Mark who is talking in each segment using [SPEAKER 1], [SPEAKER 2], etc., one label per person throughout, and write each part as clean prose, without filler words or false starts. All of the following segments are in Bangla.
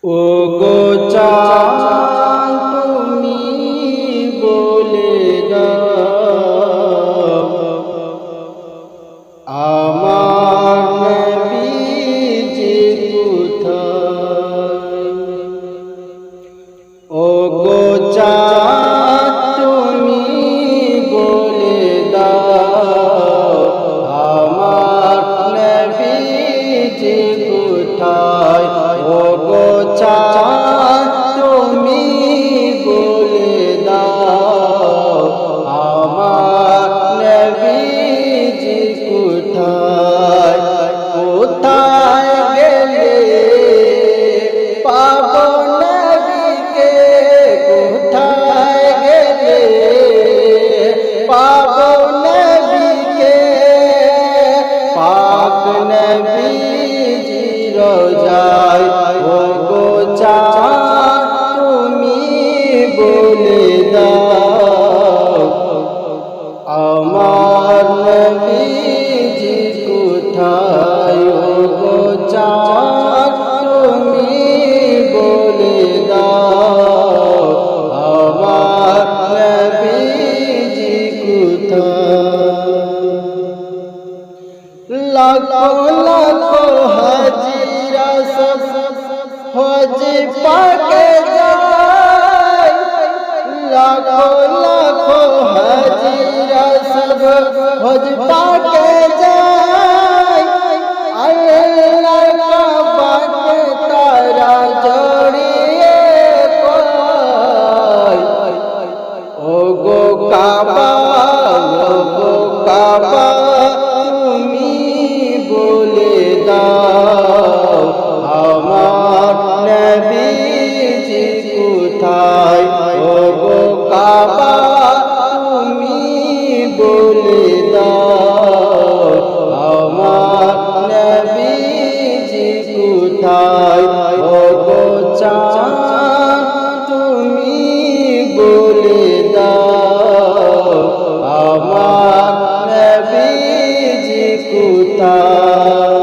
[SPEAKER 1] ও গো চাঁদ তুমি বলে দাও আমার নবীজি কোথায়। ও গো চাঁদ তুমি বলে দাও আমার নবীজি কোথায়। ও গো চাঁদ তুমি বলে দাও আমার নবীজি কোথায়। কোথায় গেলে পাবো নবীকে, কোথায় গেলে পাবো নবীকে, পাক নবীজি রোজায়। ও গো চাঁদ তুমি বলে দাও আমার নবীজি কোথায়। ও গো চাঁদ তুমি বলে দাও আমার নবীজি কোথায়। লাখো লাখো হাজিরা সব হজ পাকে যায়, লাখো লাখো হাজিরা সব হজ পাকে যায়। আল্লাহ কাবাকে তারা জড়িয়ে পায়। ও গো কাবা, ও গো কাবা তুমি বলে দাও আমার নবীজি কোথায়। ও গো কাবা তুমি বলে দাও আমার নবীজি কোথায়। ও গো চাঁদ তুমি বলে দাও আমার নবীজি কোথায়।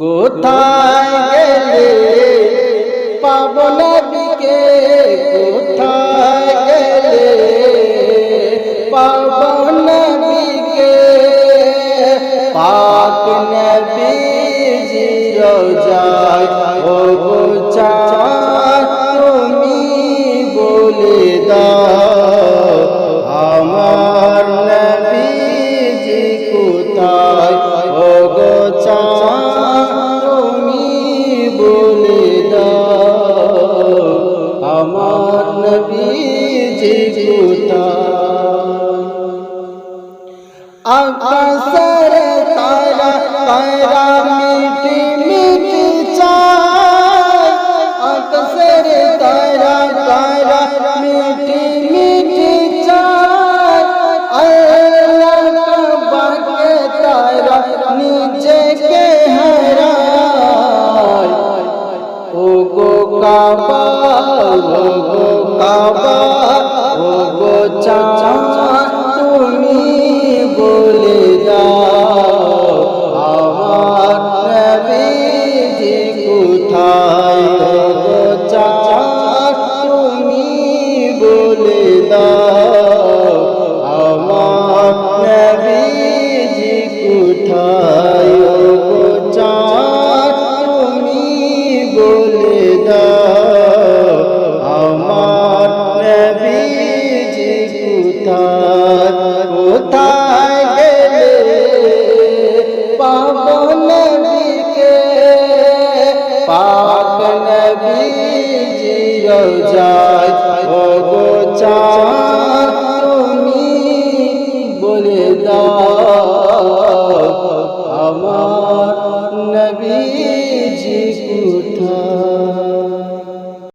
[SPEAKER 1] কোথায় গেলে পাবো নবীকে, কোথায় গেলে পাবো নবীকে, পাক নবীজি রোজায়। ও গো চাঁদ তুমি বলে দাও আমার নবীজি কোথায়। ও গো চাঁদ তুমি বলে দাও আমার নবীজি কোথায়। আকাশের তারা তারা মিটি মিটি চায়, আকাশের তারা তারা মিটি মিটি চায়। আল্লাহ কাবাকে তারা নিজেকে হারায়। ও গো কাবা, ও গো কাবা, ও গো চাঁদ তুমি বলে দাও আমার নবীজি কোথায়। ও গো চাঁদ তুমি বলে দাও আমার নবীজি কোথায়। ও গো চাঁদ তুমি বলে দাও আমার নবীজি কোথায়। কোথায় গেলে পাবো নবীকে, পাক নবীজি রোজায়। ও গো চাঁদ তুমি বলে দাও আমার